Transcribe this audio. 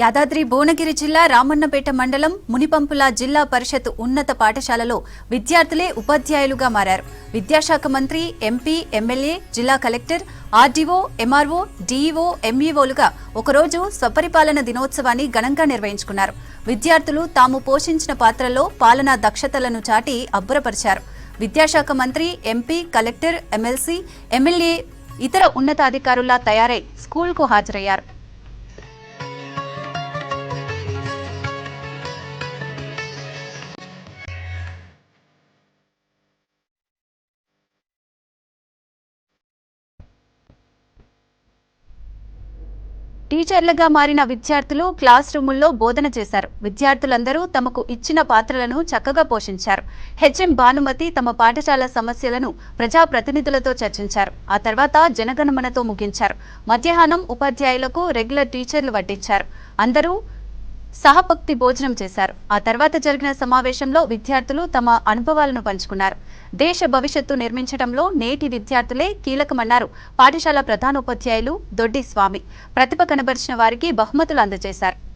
యాదాద్రి భువనగిరి జిల్లా రామన్నపేట మండలం మునిపంపుల జిల్లా పరిషత్ ఉన్నత పాఠశాలలో విద్యార్థులే ఉపాధ్యాయులుగా మారారు. విద్యాశాఖ మంత్రి, ఎంపీ, ఎమ్మెల్యే, జిల్లా కలెక్టర్, ఆర్డీఓ, ఎంఆర్ఓ, డీఈఓ, ఎంఈఓలుగా ఒకరోజు స్వపరిపాలన దినోత్సవాన్ని ఘనంగా నిర్వహించుకున్నారు. విద్యార్థులు తాము పోషించిన పాత్రలో పాలనా దక్షతలను చాటి అబ్బురపరిచారు. విద్యాశాఖ మంత్రి, ఎంపీ, కలెక్టర్, ఎమ్మెల్సీ, ఎమ్మెల్యే, ఇతర ఉన్నతాధికారులా తయారై స్కూల్కు హాజరయ్యారు. టీచర్లుగా మారిన విద్యార్థులు క్లాస్ రూముల్లో బోధన చేశారు. విద్యార్థులందరూ తమకు ఇచ్చిన పాత్రలను చక్కగా పోషించారు. హెచ్ఎం భానుమతి తమ పాఠశాల సమస్యలను ప్రజాప్రతినిధులతో చర్చించారు. ఆ తర్వాత జనగణమనతో ముగించారు. మధ్యాహ్నం ఉపాధ్యాయులకు రెగ్యులర్ టీచర్లు వడ్డించారు. అందరూ సహపక్తి భోజనం చేశారు. ఆ తర్వాత జరిగిన సమావేశంలో విద్యార్థులు తమ అనుభవాలను పంచుకున్నారు. దేశ భవిష్యత్తు నిర్మించడంలో నేటి విద్యార్థులే కీలకమన్నారు పాఠశాల ప్రధానోపాధ్యాయులు దొడ్డి స్వామి. ప్రతిభ కనబరిచిన వారికి బహుమతులు అందజేశారు.